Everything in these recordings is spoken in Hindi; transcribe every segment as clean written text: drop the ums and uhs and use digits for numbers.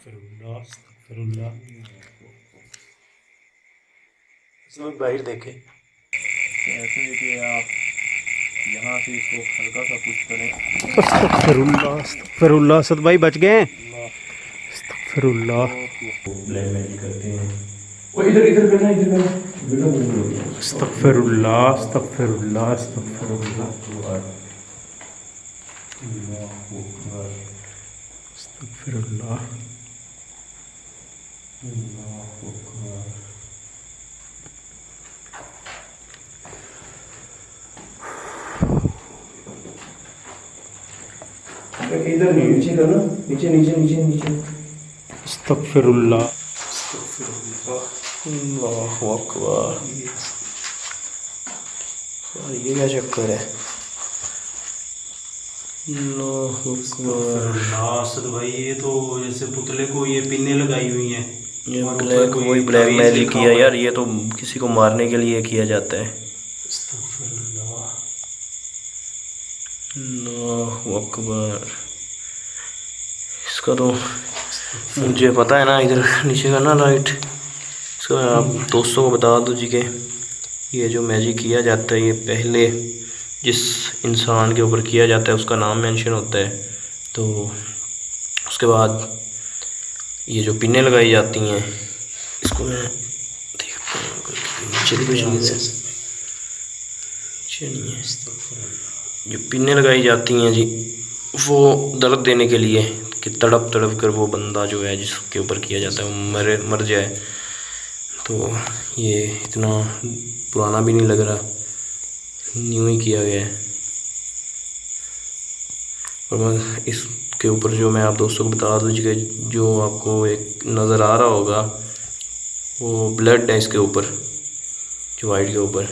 अस्तगफिरुल्लाह अस्तगफिरुल्लाह। इसमें बाहर देखे ऐसे है कि आप यहाँ से इसको हल्का सा पुश करें। अस्तगफिरुल्लाह अस्तगफिरुल्लाह। असद भाई बच गए हैं। अस्तगफिरुल्लाह ब्लैक मैजिक करते हैं। वो इधर इधर करना, इधर करना, बेटा वो हो गया। अस्तगफिरुल्लाह अस्तगफिरुल्लाह अस्तगफिरुल्लाह अस्तगफिरुल्लाह। इधर नहीं, नीचे करना, नीचे नीचे नीचे नीचे। अस्तगफिरुल्लाह। अल्लाहु अकबर। ये क्या चक्कर है? अल्लाहु अकबर। असद भाई ये तो जैसे पुतले को ये पिन्ने लगाई हुई हैं। ये और ऊपर ब्लैक, कोई वही ब्लैक तावीज़ मैजिक लिखा किया हुआ है। यार। ये तो किसी को मारने के लिए किया जाता है। अस्तगफिरुल्लाह। अल्लाहु अकबर। इसका तो मुझे पता है ना, इधर नीचे का ना लाइट। इसका आप दोस्तों को बता दो जी के ये जो मैजिक किया जाता है, ये पहले जिस इंसान के ऊपर किया जाता है उसका नाम मेंशन होता है। तो उसके बाद ये जो पिन्ने लगाई जाती हैं, इसको मैं देखता हूँ नीचे भी कुछ नहीं है, नीचे नहीं है। जो पिन्ने लगाई जाती हैं जी, वो दर्द देने के लिए कि तड़प तड़प कर वो बंदा जो है जिसके ऊपर किया जाता है वो मर जाए। तो ये इतना पुराना भी नहीं लग रहा, न्यू ही किया गया है। और मैं इसके ऊपर जो मैं आप दोस्तों को बता दूँ कि जो आपको एक नज़र आ रहा होगा वो ब्लड है इसके ऊपर, जो वाइट के ऊपर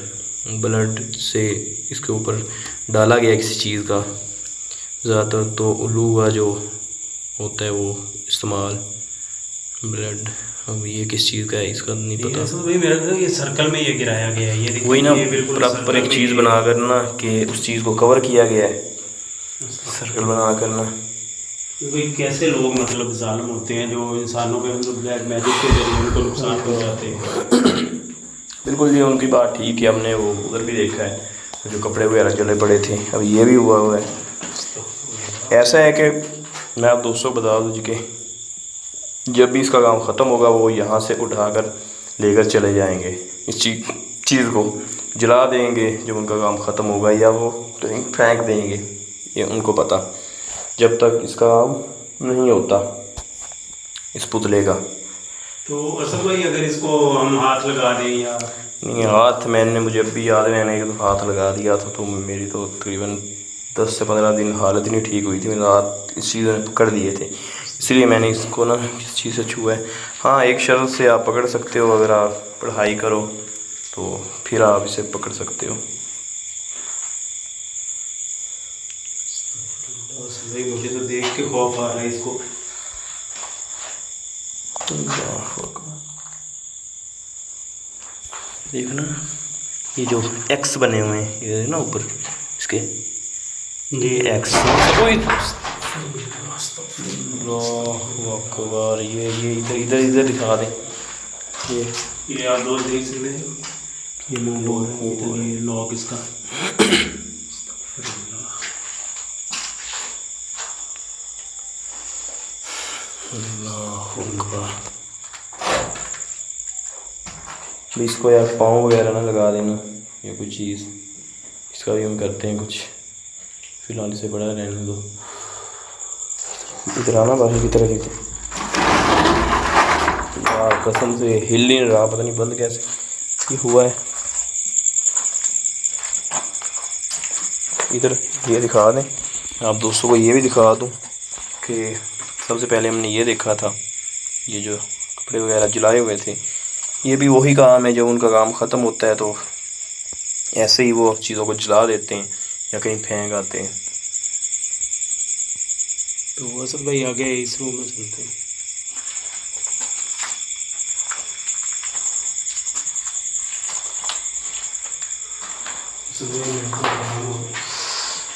ब्लड से इसके ऊपर डाला गया किसी चीज़ का। ज़्यादातर तो उल्लू का जो होता है वो इस्तेमाल ब्लड। अब ये किस चीज़ का है इसका नहीं पता। भाई मेरे को ये सर्कल में ये गिराया गया है, ये देखिए वही ना, ये बिल्कुल प्रॉपर एक सर्कल चीज़ में बना कर ना कि उस चीज़ को कवर किया गया है, सर्कल बना कर ना। भाई कैसे लोग मतलब जालिम होते हैं जो इंसानों के मतलब ब्लैक मैजिक के जरिए उनको नुकसान पहुंचाते हैं। बिल्कुल, ये उनकी बात ठीक है। हमने वो उधर भी देखा है जो कपड़े वगैरह जले पड़े थे, अब ये भी हुआ है। ऐसा है कि मैं आप दोस्तों को बता दूँ जी कि जब भी इसका काम ख़त्म होगा वो यहाँ से उठाकर लेकर चले जाएंगे, इस चीज़ को जला देंगे जब उनका काम ख़त्म होगा, या वो कहीं फेंक देंगे, ये उनको पता, जब तक इसका काम नहीं होता इस पुतले का। तो असद भाई अगर इसको हम हाथ लगा दें या नहीं, हाथ मैंने मुझे अभी याद है, मैंने तो हाथ लगा दिया था तो मेरी तो तकरीबन 10 से 15 दिन हालत ही नहीं ठीक हुई थी। मेरे हाथ इस चीज़ ने पकड़ लिए थे, इसलिए मैंने इसको ना किस चीज़ से छुआ है। हाँ, एक शर्त से आप पकड़ सकते हो, अगर आप पढ़ाई करो तो फिर आप इसे पकड़ सकते हो। भाई मुझे तो देख के खौफ आ रहा है इसको। देखना ये जो एक्स बने हुए हैं ये ना ऊपर इसके, ये एक्स। अकबर, ये इधर इधर इधर दिखा दे। ये आप लोग देख सकते हैं, ये लॉक, ये लॉक इसका। भी इसको यार पाँव वगैरह ना लगा देना या कोई चीज़, इसका भी हम करते हैं कुछ। फिलहाल इसे बड़ा रहने दो। इधर आना बाहर की तरफ ही यार, कसम से हिल ही नहीं रहा, पता नहीं बंद कैसे ये हुआ है। इधर ये दिखा दें आप दोस्तों को, ये भी दिखा दूं कि सबसे पहले हमने ये देखा था, ये जो कपड़े वगैरह जलाए हुए थे, ये भी वही काम है। जब उनका काम ख़त्म होता है तो ऐसे ही वो चीज़ों को जला देते हैं या कहीं फेंक आते हैं। तो असद भाई आगे इस रूम में चलते हैं।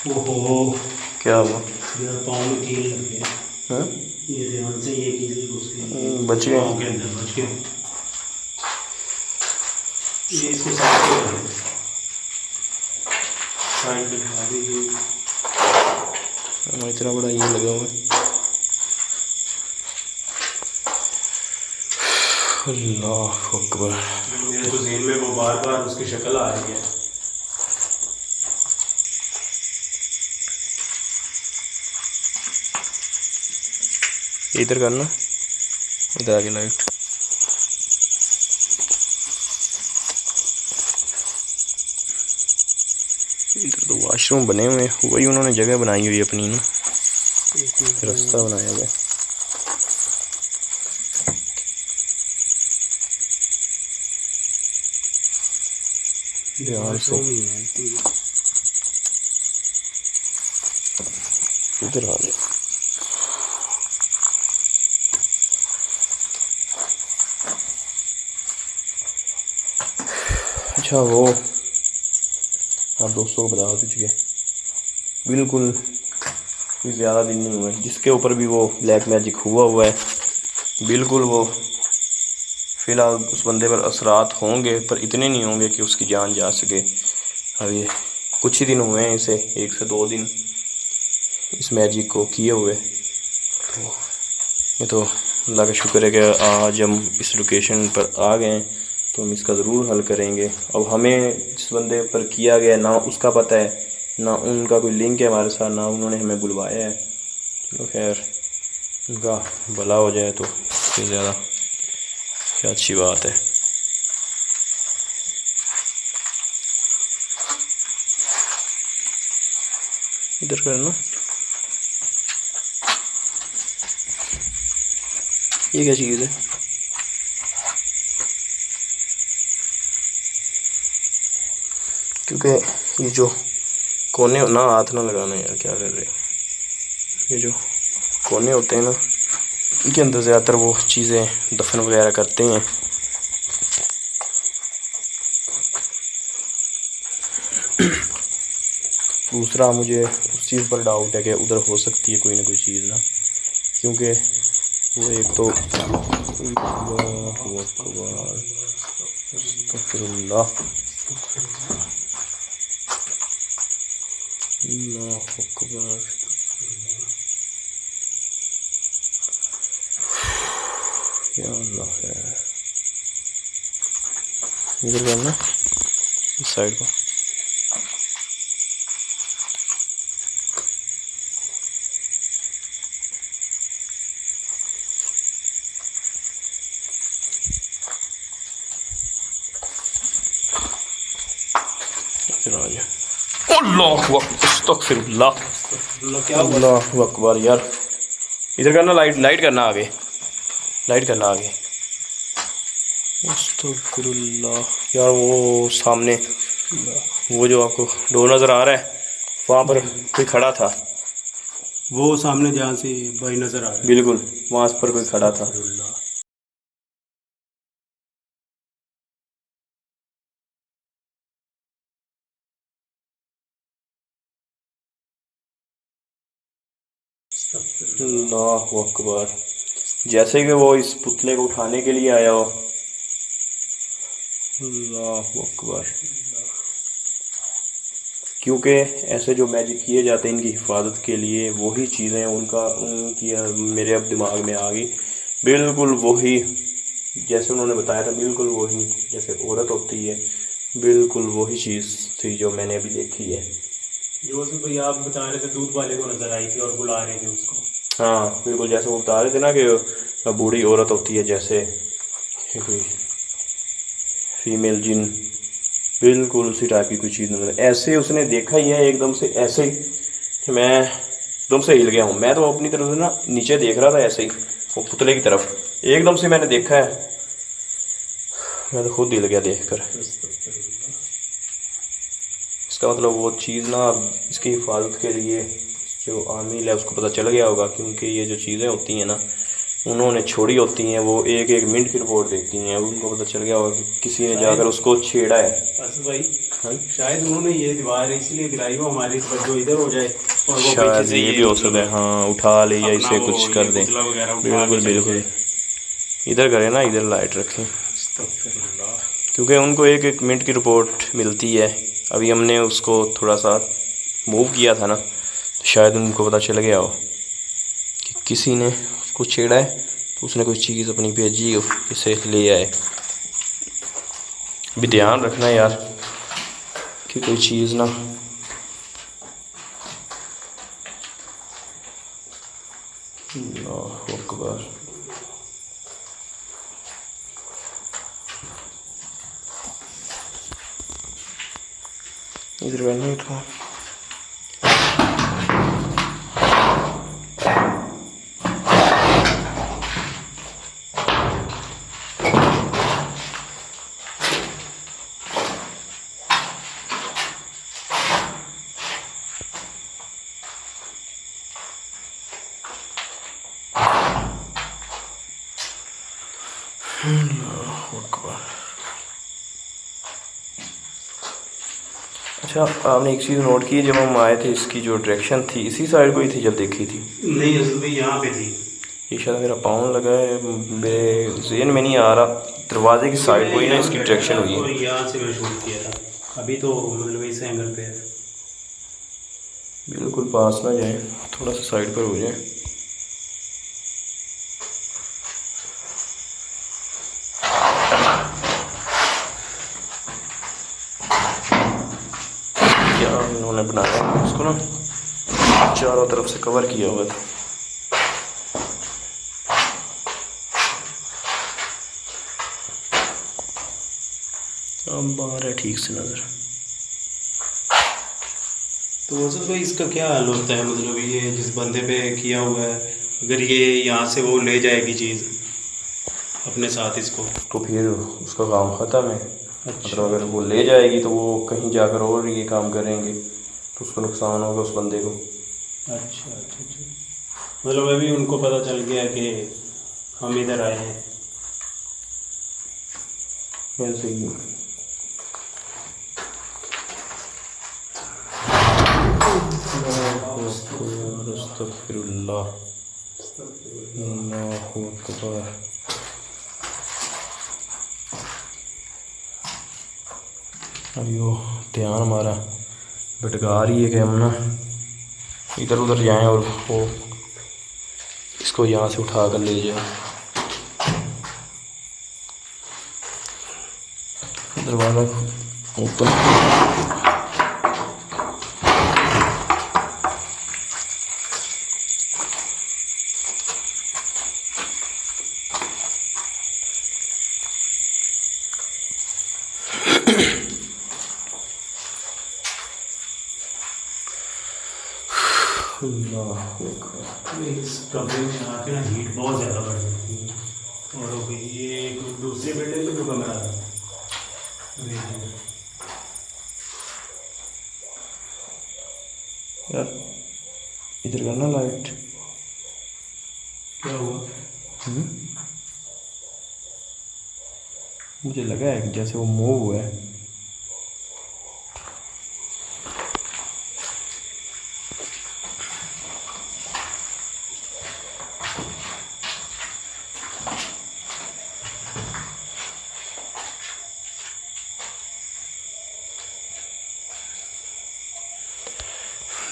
ओहो क्या हुआ? यार पाँव में कील लग गया। हाँ? ये ध्यान से ये कीजिए उसके बच गए। पाँव के अंदर बच गए। ये इसको साइड पे कर दो। साइड पे खा दीजिए। इतना बड़ा ये लगा हुआ है। अल्लाह अकबर। मेरे तो ज़हन में वो बार बार उसकी शक्ल आ रही है। इधर करना, इधर आगे लाइट। इधर तो वॉशरूम बने हुए हैं, वही उन्होंने जगह बनाई हुई है अपनी ना, रास्ता बनाया गया। ध्यान से इधर आ गया। अच्छा वो आप दोस्तों को बता दीजिए, बिल्कुल कोई ज़्यादा दिन नहीं हुए जिसके ऊपर भी वो ब्लैक मैजिक हुआ है, बिल्कुल वो फ़िलहाल उस बंदे पर असरात होंगे, पर इतने नहीं होंगे कि उसकी जान जा सके। अभी कुछ ही दिन हुए हैं इसे, 1 से 2 दिन इस मैजिक को किए हुए। तो ये तो अल्लाह का शुक्र है कि आज हम इस लोकेशन पर आ गए हैं, तो हम इसका ज़रूर हल करेंगे। अब हमें जिस बंदे पर किया गया ना उसका पता है, ना उनका कोई लिंक है हमारे साथ, ना उन्होंने हमें बुलवाया है। चलो खैर, उनका भला हो जाए तो इससे ज़्यादा क्या अच्छी बात है। इधर करना, ये क्या चीज़ है? क्योंकि ये जो कोने ना, हाथ ना लगाना यार, क्या कर रहे हैं। ये जो कोने होते हैं ना, इनके अंदर ज़्यादातर वो चीज़ें दफन वगैरह करते हैं। दूसरा मुझे उस चीज़ पर डाउट है कि उधर हो सकती है कोई ना कोई चीज़ ना, क्योंकि वो एक तो अस्तगफिरुल्लाह, अल्लाह अकबर। या अल्लाह है, इधर करना, इस साइड को। अल्लाहु अस्तगफिरुल्लाह, अल्लाहु अकबर। यार इधर करना, लाइट करना आगे, लाइट करना आगे। अस्तगफिरुल्लाह। यार वो सामने वो जो आपको डोर नज़र आ रहा है, वहाँ पर कोई खड़ा था। वो सामने ध्यान से भाई नजर आ रहा है, बिल्कुल वहाँ पर कोई खड़ा था। अल्लाहु अकबर। जैसे कि वो इस पुतले को उठाने के लिए आया हो। अल्लाहु अकबर। क्योंकि ऐसे जो मैजिक किए जाते हैं इनकी हिफाजत के लिए, वही चीज़ें उनकी मेरे अब दिमाग में आ गई। बिल्कुल वही जैसे उन्होंने बताया था, बिल्कुल वही जैसे औरत होती है, बिल्कुल वही चीज़ थी जो मैंने अभी देखी है। जो भैया आप बता रहे थे दूध वाले को नजर आई थी और बुला रहे थे उसको। हाँ बिल्कुल, जैसे वो बता रहे थे ना कि बूढ़ी औरत होती है जैसे कोई फीमेल जिन, बिल्कुल उसी टाइप की कोई चीज़ नजर। ऐसे उसने देखा ही है एकदम से, ऐसे ही कि मैं एकदम से हिल गया हूँ। मैं तो अपनी तरफ से ना नीचे देख रहा था ऐसे ही, वो पुतले की तरफ एकदम से मैंने देखा है, मैं तो खुद हिल गया देखकर। इसका मतलब वो चीज़ ना इसकी हिफाजत के लिए जो आमिल है उसको पता चल गया होगा, क्योंकि ये जो चीज़ें होती हैं ना उन्होंने छोड़ी होती हैं, वो एक एक मिनट की रिपोर्ट देती हैं। उनको पता चल गया होगा कि किसी ने जाकर उसको छेड़ा है। भाई शायद उन्होंने ये दीवार इसलिए गिराई हो हमारी जो इधर हो जाए और वो पीछे शायद से ये भी हो सकता है, हाँ उठा ले या अपना इसे वो कुछ ये कर दें। पुतला वगैरह उठा बिल्कुल के चले बिल्कुल, जाए। इधर करें ना, इधर लाइट रखें, अस्तगफिरुल्लाह। क्योंकि उनको एक एक मिनट की रिपोर्ट मिलती है। अभी हमने उसको थोड़ा सा मूव किया था ना, तो शायद उनको पता चल गया हो कि किसी ने उसको छेड़ा है, तो उसने कोई चीज़ अपनी भेजी हो, इसे ले आए। अभी ध्यान रखना यार कि कोई चीज़ ना, अल्लाहु अकबर। इधर बैठना था। अल्लाहु अकबर। अच्छा, आपने एक चीज़ नोट की, जब हम आए थे इसकी जो डायरेक्शन थी इसी साइड को ही थी जब देखी थी? नहीं असल में यहाँ पे थी। ये शायद मेरा पाँव लगा है, मेरे ज़हन में नहीं आ रहा। दरवाजे की साइड को ही ना इसकी डायरेक्शन हुई और है। यहाँ से मैं शूट किया था। अभी तो मतलब इस एंगल पे है। बिल्कुल पास ना जाए, थोड़ा सा साइड पर हो जाए। क्या इन्होंने बनाया है उसको ना, चारों तरफ से कवर किया हुआ था। अब बाहर है ठीक से नज़र। तो असल में इसका क्या हाल होता है, मतलब ये जिस बंदे पे किया हुआ है, अगर ये यहाँ से वो ले जाएगी चीज़ अपने साथ इसको, तो फिर उसका काम ख़त्म है। अच्छा। मतलब अगर वो ले जाएगी तो वो कहीं जाकर और ये काम करेंगे, तो उसको नुकसान होगा उस बंदे को। अच्छा अच्छा अच्छा, मतलब अभी उनको पता चल गया कि हम इधर आए हैं। ऐसे ही अस्तगफिरुल्लाह, अल्लाहु अकबर। अभी वो ध्यान हमारा भटका रही है कि हम ना इधर उधर जाएं और वो इसको यहाँ से उठा कर ले जाए। दरवाज़ा ओपन। इस कमरे में आके ना हीट बहुत ज़्यादा बढ़ जाती है। और हो गई ये एक दूसरे बेटे में जो कमरा है, यार इधर करना लाइट। क्या हुआ? मुझे लगा है कि जैसे वो मूव हुआ है।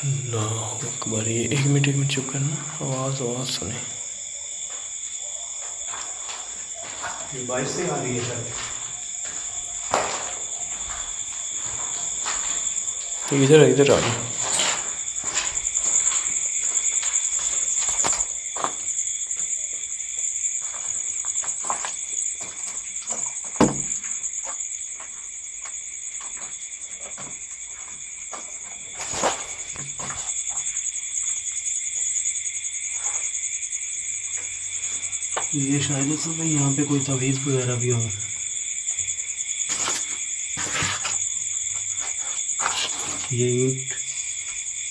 अल्लाहु अकबर। ये एक मिनट चुप करना, आवाज़ सुने। ये बाइक से आ रही है सर। इधर आ गया। ये शायद से भाई यहाँ पे कोई तवीज़ वगैरह भी हो। ये ईंट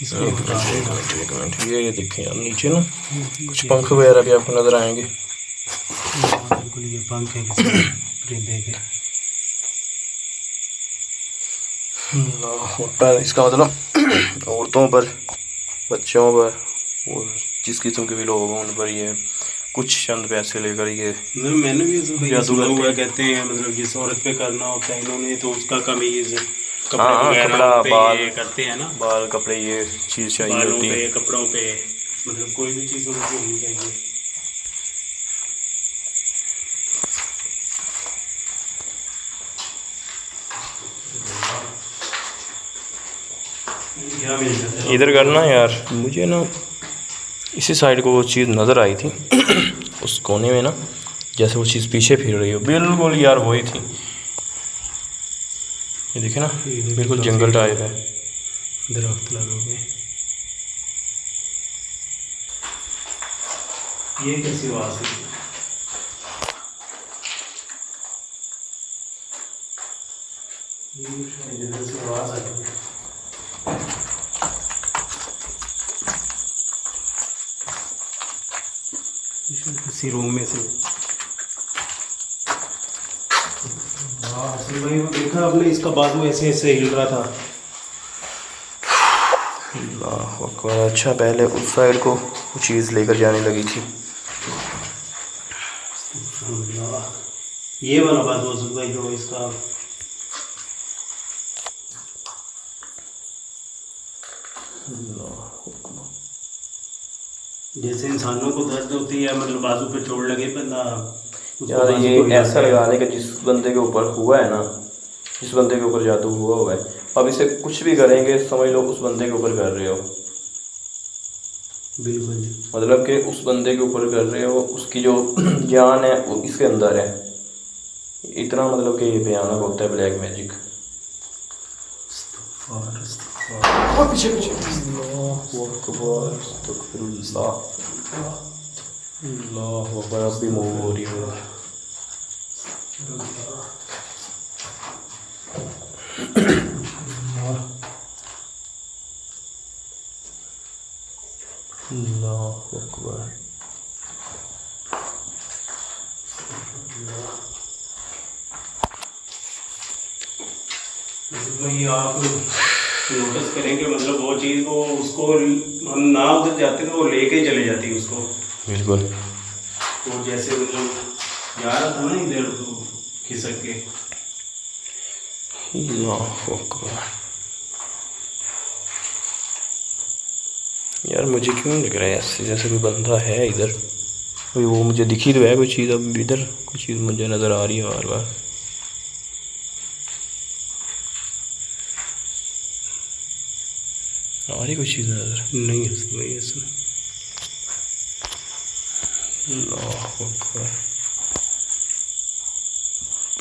इसके एक मिनट ये देखें यार, नीचे ना कुछ पंख वगैरह भी आपको नज़र आएंगे। बिल्कुल ये पंख है किसी परिंदे के। पर इसका मतलब औरतों पर, बच्चों पर और जिस किस्म के भी लोग हों उन पर ये कुछ चंद पैसे लेकर ये मतलब मैंने भी सुना जादू करते हुआ हैं। कहते हैं, मतलब जिस औरत पे करना होता है इन्होंने तो उसका कमीज कपड़े हाँ, वगैरह कपड़ा, उन पे बाल, ये करते हैं ना, बाल, कपड़े, ये चीज़ चाहिए बालों होती पे है। कपड़ों पे, मतलब कोई भी चीज़ उनको होनी चाहिए। क्या मिल जाता है इधर करना यार, मुझे ना इसी साइड को वो चीज़ नज़र आई थी उस कोने में ना, जैसे वो चीज़ पीछे फिर रही हो, बिल्कुल यार वही थी। ये देखे ना, बिल्कुल जंगल टाइप है। दरख्त लगे हुए। ये कैसी आवाज़ है? ये शायद इधर से आवाज़ आ रही है। ये शायद किसी रूम में से। वाह भाई, वो देखा आपने, इसका बाजू ऐसे ऐसे हिल रहा था। अल्लाह अकबर। अच्छा, पहले उस साइड को वो चीज़ लेकर जाने लगी थी। ये वाला बाजू भाई जो इसका, जैसे इंसानों को दर्द होती है, मतलब बाजू पे चोट लगे बंदा उसको यार बाजू ये को हिलाता ऐसा है। लगाने का जिस बंदे के ऊपर हुआ है ना, जिस बंदे के ऊपर जादू हुआ है, अब इसे कुछ भी करेंगे समझ लो उस बंदे के ऊपर कर रहे हो। बिल्कुल। मतलब कि उस बंदे के ऊपर कर रहे हो, उसकी जो जान है वो इसके अंदर है। इतना मतलब कि ये भयानक होता है ब्लैक मैजिक। पीछे पीछे। अल्लाह अकबर। अब भी मूव हो रही है। अल्लाह अकबर। वही आप नोटिस करेंगे, मतलब वो चीज़ वो उसको हम ना उधर जाते तो वो लेके चले जाती है उसको। बिल्कुल। वो जैसे मतलब जा रहा था ना इधर तो खिसक के। अल्लाह अकबर। यार मुझे क्यों लग रहा है ऐसे जैसे कोई बंदा है इधर, कोई वो मुझे दिखी तो है कोई चीज़, अब इधर कोई चीज़ मुझे नज़र आ रही है बार बार। आ रही कोई चीज़ नज़र नहीं है भाई ऐसा। अल्लाह अकबर।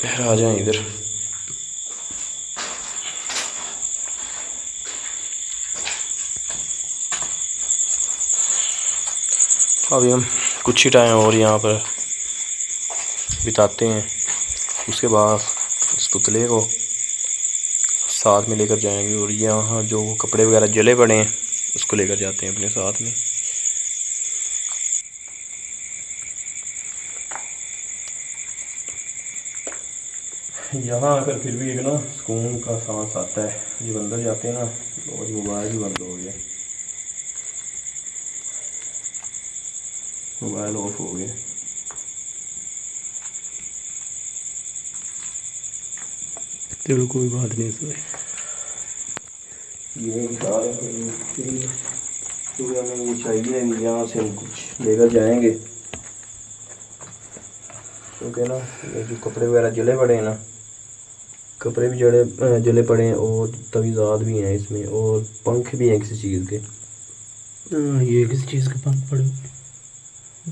पहर आ जाए इधर। अभी हम कुछ ही टाइम और यहाँ पर बिताते हैं, उसके बाद इस पुतले को साथ में लेकर जाएंगे और यहाँ जो कपड़े वगैरह जले पड़े हैं उसको लेकर जाते हैं अपने साथ में। यहाँ आकर फिर भी एक ना सुकून का सांस आता है। जब अंदर जाते हैं ना और मोबाइल भी बंद हो गया, मोबाइल ऑफ हो गया। चलो कोई बात नहीं इसमें। ये कार है तो हमें ये चाहिए, यहाँ से हम कुछ लेकर जाएंगे क्योंकि ना ये जो कपड़े वगैरह जले पड़े हैं ना, कपड़े भी जले पड़े हैं और तवीज़ात भी हैं इसमें और पंख भी हैं किसी चीज़ के। ये किसी चीज़ के पंख पड़े हुए।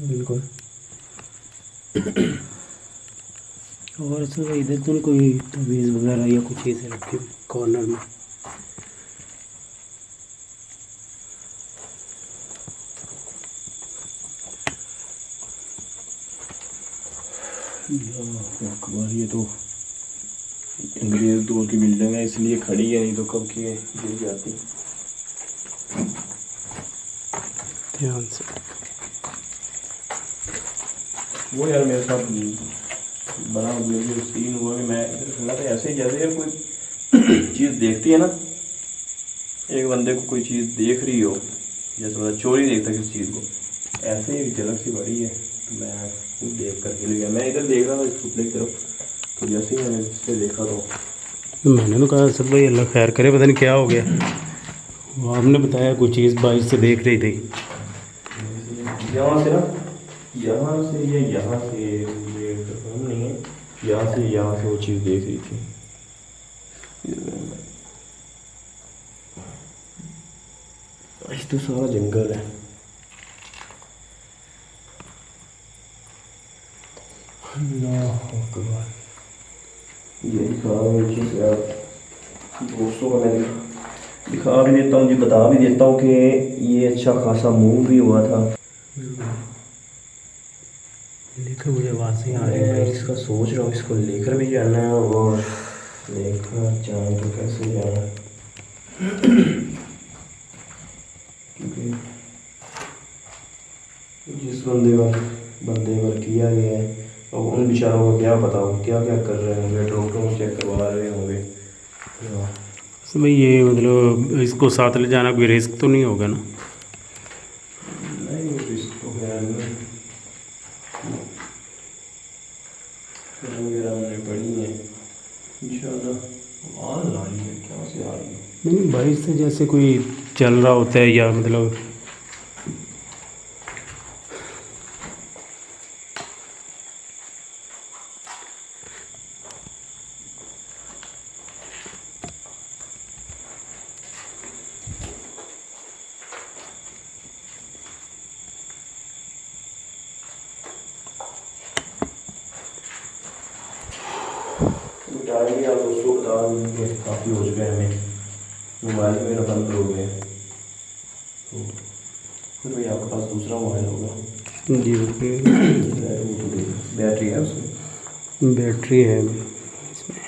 बिल्कुल। और इसमें इधर तो नहीं कोई तवीज़ वगैरह या कुछ चीज़ें रखी कॉर्नर में? ये तो अंग्रेज़ दौर की बिल्डिंग है इसलिए खड़ी है, नहीं तो कब की गिर जाती। ध्यान से। वो यार मेरे साथ बड़ा सीन हुआ कि मैं इधर खड़ा था ऐसे ही, जैसे यार कोई चीज़ देखती है ना, एक बंदे को कोई चीज़ देख रही हो, जैसे मतलब चोरी देखता किसी चीज़ को, ऐसे ही झलक सी बड़ी है। तो मैं खुद देख कर हिल गया। मैं इधर देख रहा था इस पुतले की तरफ, तो जैसे ही मैंने इससे देखा तो मैंने तो कहा असद भाई अल्लाह खैर करे, पता नहीं क्या हो गया। वो आपने बताया कोई चीज़ बाइक से देख रही थी। यहाँ से ना, यहाँ से ये यहाँ से मुझे कंफर्म नहीं है, यहाँ से वो चीज़ देख रही थी। आज तो सारा जंगल है। ये दोस्तों को मैं दिखा भी देता हूँ जी, बता भी देता हूँ कि ये अच्छा खासा मूव भी हुआ था। लेकर मुझे आवाज़ ही आ रही मैं है। इसका सोच रहा हूँ, इसको लेकर भी जाना है और लेकर जाए तो कैसे जाना, क्योंकि जिस बंदे पर किया गया है, अब उन बेचारों को क्या पता हो क्या क्या कर रहे होंगे, डॉक्टरों को चेक करवा रहे होंगे। तो भाई ये मतलब इसको साथ ले जाना कोई रिस्क तो नहीं होगा ना? नहीं, रिस्क तो है नहीं, वगैरह हमने पढ़ी है इंशाल्लाह। आवाज़ आ रही है, क्या से आ रही है? नहीं, बाइक से जैसे कोई चल रहा होता है या मतलब डायरी आप दोस्तों बता देंगे, काफ़ी हो चुका है हमें, मोबाइल मेरा बंद हो गया, तो फिर भाई आपके पास दूसरा मोबाइल होगा जी बैटरी है उसमें? बैटरी है इसमें।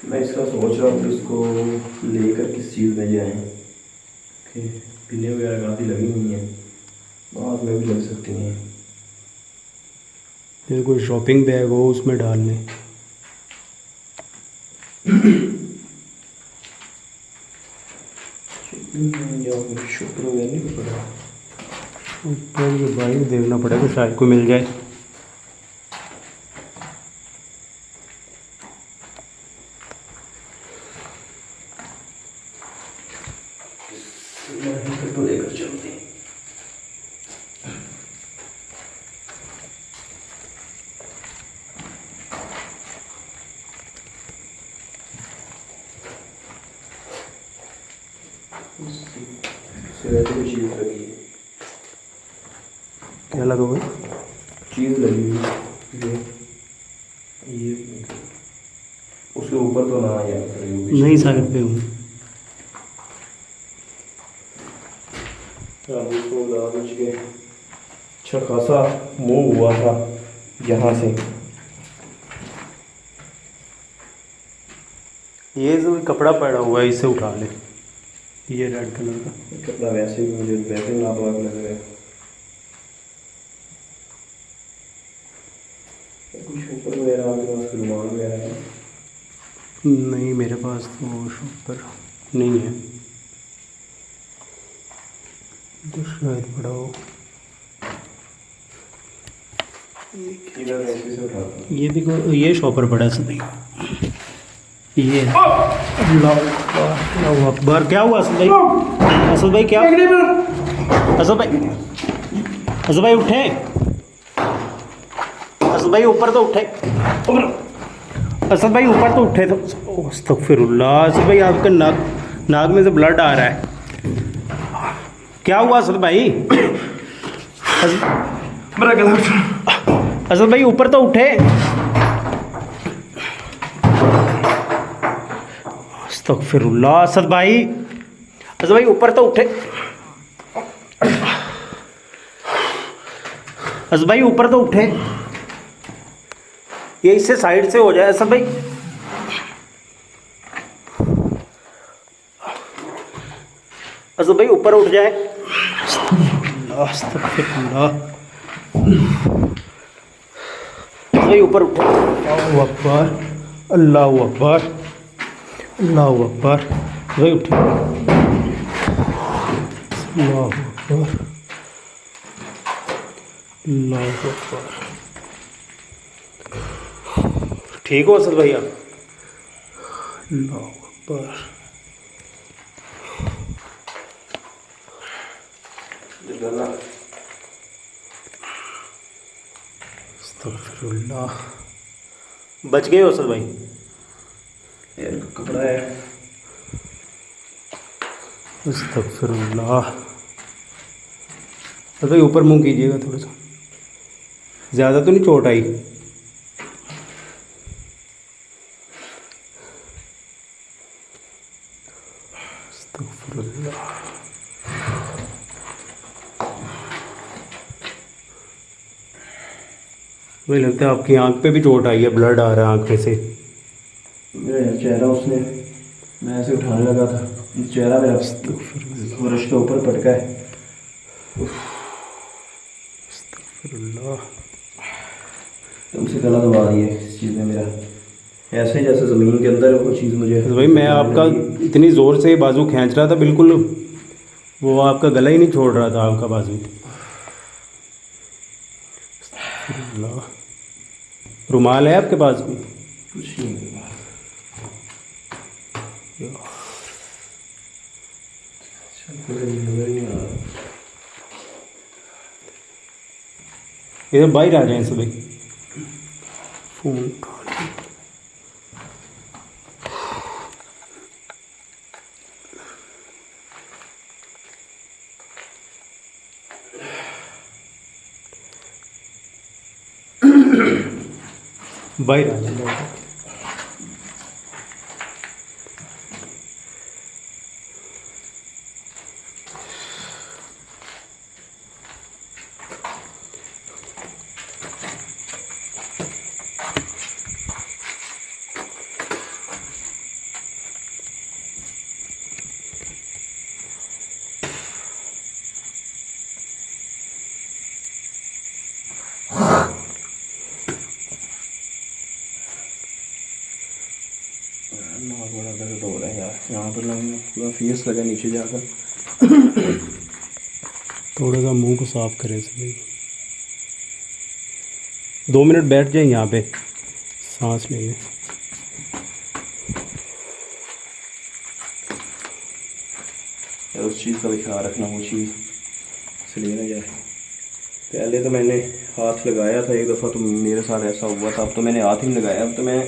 मैं इसका सोच रहा हूँ कि इसको लेकर किस चीज़ में जाएँ, कि पिने वगैरह काफ़ी लगी हुई हैं, बाद में भी लग सकती हैं। फिर कोई शॉपिंग बैग हो उसमें डाल लें। शुक्र वगैरह नहीं पड़ा, ऊपर जो बाइक देखना पड़ेगा, शायद को मिल जाए। तो लेकर चलते हैं। चीज़ लगी है, क्या लगा हुआ? चीज़ लगी हुई है ये उसके ऊपर तो ना यार नहीं, साइड पे हूँ। अच्छा खासा मूव हुआ था यहाँ से। ये जो कपड़ा पड़ा हुआ है इसे उठा ले, ये रेड कलर का कपड़ा वैसे भी मुझे वैसे नापाक लग रहा है। कुछ ऊपर वगैरह आपके पास रुमाल वगैरह है? नहीं, मेरे पास तो शॉपर नहीं है, तो शायद पड़ा हो। इधर ऐसे से उठा ये देखो, ये शॉपर पड़ा है नहीं, ये अल्लाह अकबर। क्या हुआ असद भाई? असद भाई क्या? असद भाई, असद भाई उठे, असद भाई ऊपर तो उठे, असद भाई ऊपर तो उठे। तो अस्तगफिरुल्लाह, असद भाई आपका नाक में से ब्लड आ रहा है। क्या हुआ असद भाई? मेरा गला असद भाई ऊपर तो उठे। अस्तगफिरुल्लाह, असद भाई ऊपर तो उठे। असद भाई ऊपर तो उठे, ये इससे साइड से हो जाए असद भाई। असद भाई ऊपर उठ जाए। अस्तगफिरुल्लाह। भाई ऊपर उठो। अल्लाहु अकबर, अल्लाहु अकबर, अल्लाहु अकबर। भाई उठो। अल्लाहु अकबर, अल्लाहु अकबर। ठीक हो असद भाई आप? अल्लाहु अकबर। अस्तगफिरुल्लाह। बच गए हो असद भाई? यार कपड़ा है। अस्तगफिरुल्लाह। असद भाई ऊपर मुंह कीजिएगा थोड़ा सा, ज़्यादा तो नहीं चोट आई? अस्तगफिरुल्लाह। मुझे लगता है आपकी आंख पे भी चोट आई है, ब्लड आ रहा है आंख में से। मेरा चेहरा उसने, मैं ऐसे उठाने लगा था, चेहरा मेरा फर्श के ऊपर पटका है। अस्तगफिरुल्लाह। तुमसे गला दबा दी है इस चीज़ ने मेरा, ऐसे ही जैसे ज़मीन के अंदर वो चीज़ मुझे। तो भाई मैं आपका इतनी ज़ोर से बाजू खींच रहा था, बिल्कुल वो आपका गला ही नहीं छोड़ रहा था आपका बाजू। अस्तगफिरुल्लाह। रुमाल है आपके पास में? कुछ नहीं हुआ। मुझे नजर नहीं आ रहा। इधर बाहर आ जाए सभी। फ़ोन उठा लीजिए। बाहर आ जाए। बहुत बड़ा दर्द हो रहा है यार, यहाँ पर लगना पूरा फेस लगा नीचे जाकर। थोड़ा सा मुंह को साफ करें सभी। 2 मिनट बैठ जाए यहाँ पे, सांस ले लें। यार उस चीज़ का भी ख्याल रखना, वो चीज़ से ले ना जाए। पहले तो मैंने हाथ लगाया था एक दफ़ा, तो मेरे साथ ऐसा हुआ था। अब तो मैंने हाथ ही नहीं लगाया, अब तो मैं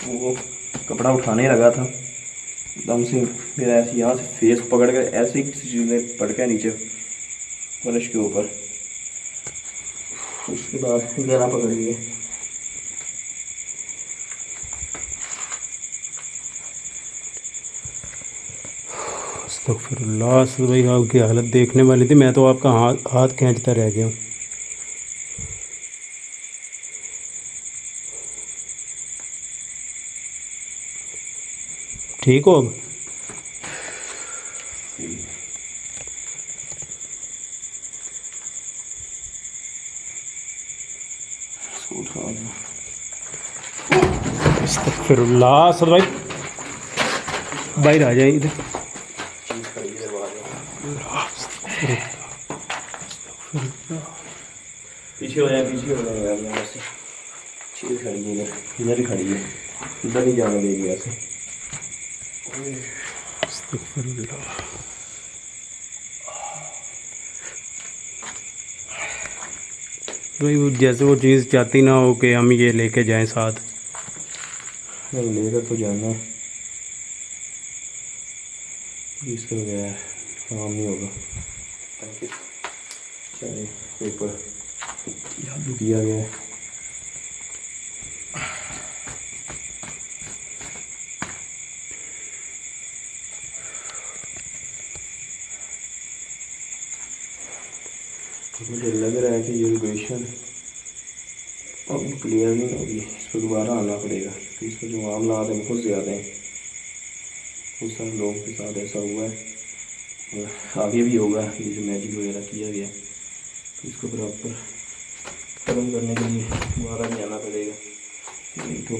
वो कपड़ा उठाने लगा था, एकदम से मेरा ऐसे यहाँ से फेस पकड़ कर ऐसे ही किसी चीज़ ने पटका नीचे फर्श के ऊपर। उसके बाद गला पकड़ लिए। अस्तगफिरुल्लाह। असद भाई आपकी हालत देखने वाली थी, मैं तो आपका हाथ खींचता रह गया हूँ। ठीक हो अब? अस्तगफिरुल्लाह। असद भाई बाहर आ जाए इधर। पीछे हो जाए, पीछे हो जाए यार, यहाँ से चीज़ खड़ी है इधर, इधर ही खड़ी है, इधर नहीं जाने देगी ऐसे। अस्तगफिरुल्लाह। भाई वो जैसे वो चीज़ चाहती ना हो कि हम ये लेके जाएं साथ। नहीं लेकर तो जाना है, इसके बगैर काम नहीं होगा। चलिए पेपर जादू किया गया है। मुझे लग रहा है कि ये लोकेशन अब क्लियर नहीं होगी, इस पर दोबारा आना पड़ेगा क्योंकि इसमें जो मामला हैं बहुत ज़्यादा हैं। बहुत सारे लोगों के साथ ऐसा हुआ है और आगे भी होगा। ये जो मैजिक वगैरह किया गया है तो इसको प्रॉपर ख़त्म करने के लिए दोबारा भी आना पड़ेगा। नहीं तो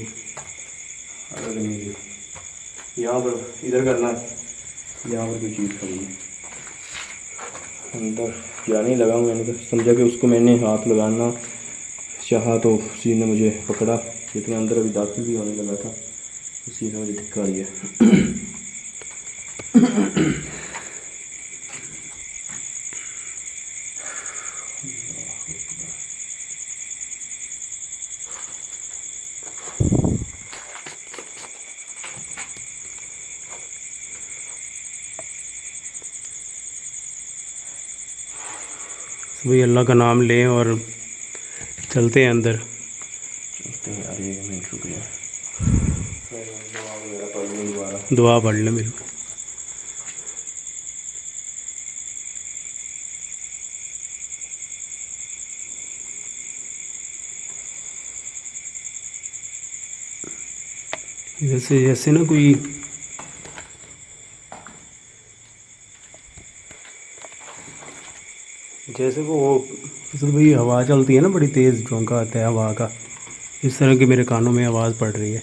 अगर नहीं यहाँ पर इधर करना है, यहाँ पर कोई चीज़ खड़ी है अंदर जाने ही लगा हूँ। मैंने तो समझा कि उसको मैंने हाथ लगाना चाहा तो उसी ने मुझे पकड़ा, लेकिन अंदर अभी दाखिल भी होने लगा था, उसी ने मुझे धक्का दिया। भाई अल्लाह का नाम लें और चलते हैं अंदर। यार 1 मिनट रुक गया, दोबारा दुआ पढ़ लें मेरे को। जैसे जैसे ना कोई जैसे वो मतलब भाई हवा चलती है ना, बड़ी तेज़ झोंका आता है हवा का, इस तरह की मेरे कानों में आवाज़ पड़ रही है।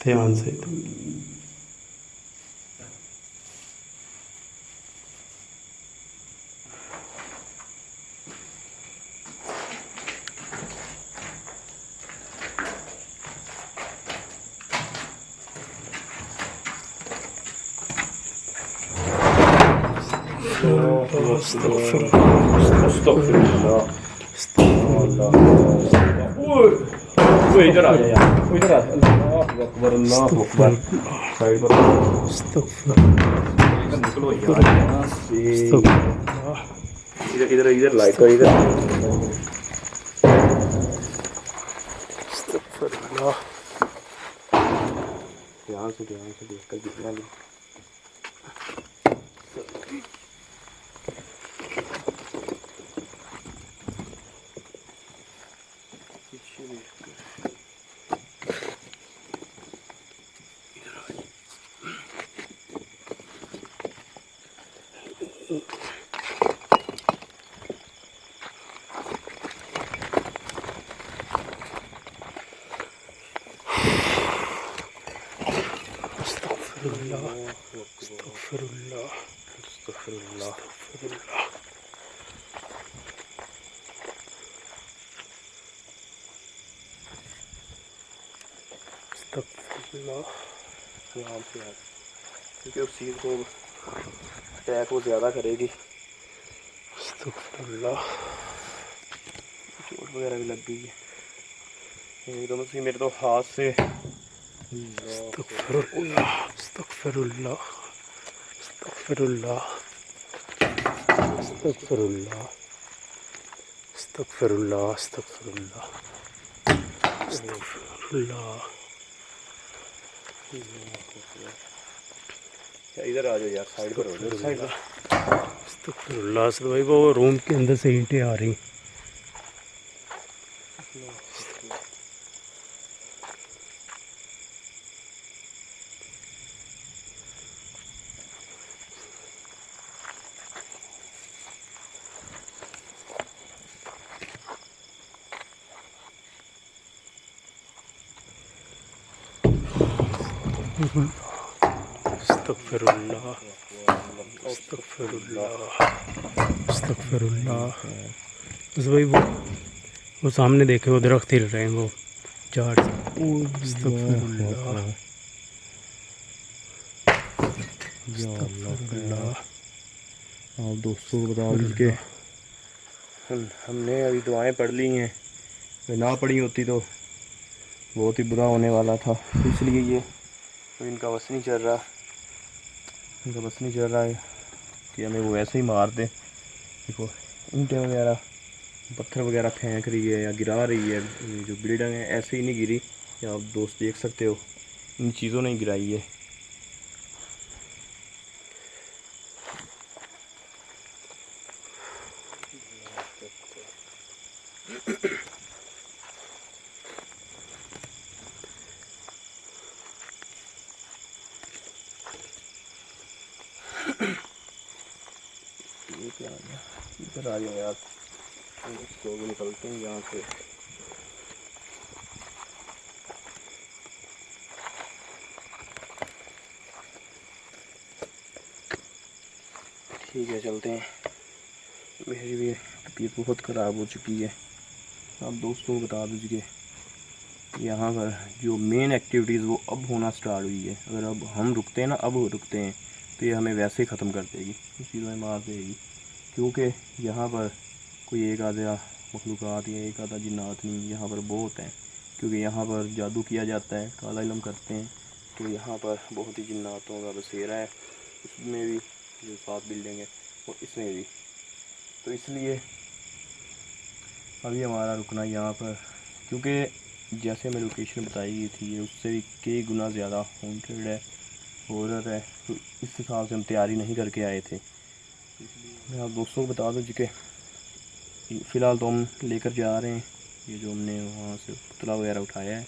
ध्यान से इधर आ जा यार, इधर आ। अल्लाह अकबर, अल्लाह अकबर। साइड पर इधर निकलो यार यहाँ से। इधर इधर इधर लाइट का इधर। ध्यान से देख कर कितना भी क्योंकि उस चीज़ को अटैक वो ज़्यादा करेगी। चोट वगैरह भी लग गई है एकदम से मेरे तो हाथ से। अस्तगफिरुल्लाह, अस्तगफिरुल्लाह, अस्तगफिरुल्लाह, अस्तगफिरुल्लाह, अस्तगफिरुल्लाह, अस्तगफिरुल्लाह, अस्तगफिरुल्लाह। इधर आ जाओ यार, साइड पर हो जाओ, साइड पर। अस्तगफिरुल्लाह। असद भाई वो रूम के अंदर से ईंटें आ रही। अस्तगफिरुल्लाह, अस्तगफिरुल्लाह, अस्तगफिरुल्लाह। बस भाई वो सामने देखे, वो दरख्त हिल रहे हैं, वो झाड़ से। अस्तगफिरुल्लाह, अस्तगफिरुल्लाह। आप दोस्तों को बता दीजिए, हमने अभी दुआएं पढ़ ली हैं, ना पढ़ी होती तो बहुत ही बुरा होने वाला था। इसलिए ये तो इनका बस नहीं चल रहा है कि हमें वो ऐसे ही मार दें। देखो ईंटें वगैरह पत्थर वगैरह फेंक रही है या गिरा रही है। ये जो बिल्डिंग है ऐसे ही नहीं गिरी, ये आप दोस्त देख सकते हो, इन चीज़ों ने ही गिराई है। ये क्या आ गया, इधर आ जाओ यार, इसको भी निकलते हैं यहाँ से। ठीक है चलते हैं, मेरी भी तबीयत बहुत ख़राब हो चुकी है। आप दोस्तों को बता दीजिए यहाँ पर जो मेन एक्टिविटीज़ वो अब होना स्टार्ट हुई है। अगर अब हम रुकते हैं ना, अब रुकते हैं तो ये हमें वैसे ही ख़त्म कर देगी, चीज़ों में मार देगी। क्योंकि यहाँ पर कोई एक आधा मखलूक़ात या एक आधा जिन्नात नहीं, यहाँ पर बहुत हैं। क्योंकि यहाँ पर जादू किया जाता है, काला इल्म करते हैं, तो यहाँ पर बहुत ही जिन्नातों का बसेरा है। उसमें भी जो 7 बिल्डिंग है और इसमें भी, तो इसलिए अभी हमारा रुकना यहाँ पर, क्योंकि जैसे मैं लोकेशन बताई गई थी ये उससे भी कई गुना ज़्यादा हॉन्टेड है, हॉरर है। तो इस हिसाब से हम तैयारी नहीं करके आए थे। मैं आप दोस्तों को बता दूँ कि फ़िलहाल तो हम लेकर जा रहे हैं ये जो हमने वहाँ से पुतला वगैरह उठाया है,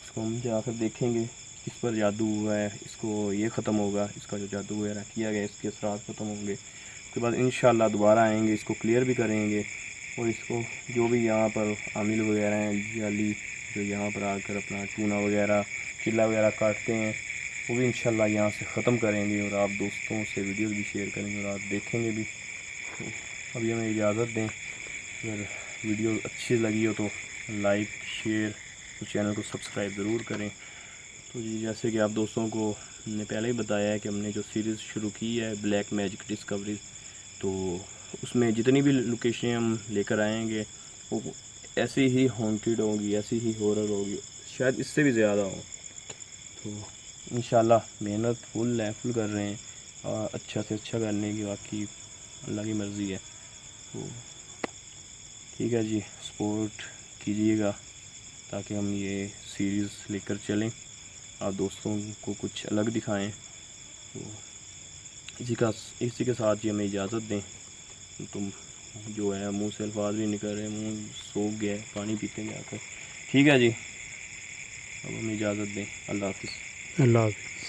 इसको हम जाकर देखेंगे किस पर जादू हुआ है, इसको ये ख़त्म होगा, इसका जो जादू वगैरह किया गया इसके असरात ख़त्म होंगे। उसके बाद इंशाल्लाह दोबारा आएंगे, इसको क्लियर भी करेंगे। और इसको जो भी यहाँ पर आमिल वगैरह हैं जाली, जो यहाँ पर आकर अपना चूना वगैरह किला वगैरह काटते हैं, वो भी इंशाल्लाह यहाँ से ख़त्म करेंगे। और आप दोस्तों से वीडियो भी शेयर करेंगे और आप देखेंगे भी। तो अभी हमें इजाज़त दें। अगर वीडियो अच्छी लगी हो तो लाइक शेयर और चैनल को सब्सक्राइब ज़रूर करें। तो जी जैसे कि आप दोस्तों को हमने पहले ही बताया है कि हमने जो सीरीज़ शुरू की है ब्लैक मैजिक डिस्कवरी, तो उसमें जितनी भी लोकेशनें हम लेकर आएंगे वो ऐसी ही हॉन्टेड होगी, ऐसी ही हॉरर होगी, शायद इससे भी ज़्यादा हो। तो इंशाल्लाह मेहनत फुल कर रहे हैं और अच्छा से अच्छा करने की बाकी अल्लाह की मर्ज़ी है। तो ठीक है जी, सपोर्ट कीजिएगा ताकि हम ये सीरीज़ लेकर चलें, आप दोस्तों को कुछ अलग दिखाएं। तो इसी के साथ ही हमें इजाज़त दें। तुम जो है मुंह से अल्फाज भी निकल रहे, मुंह सूख गया है, पानी पीते जाकर। ठीक है जी, अब हमें इजाज़त दें। अल्लाह हाफ़िज़। अल्लाह हाफ़िज़।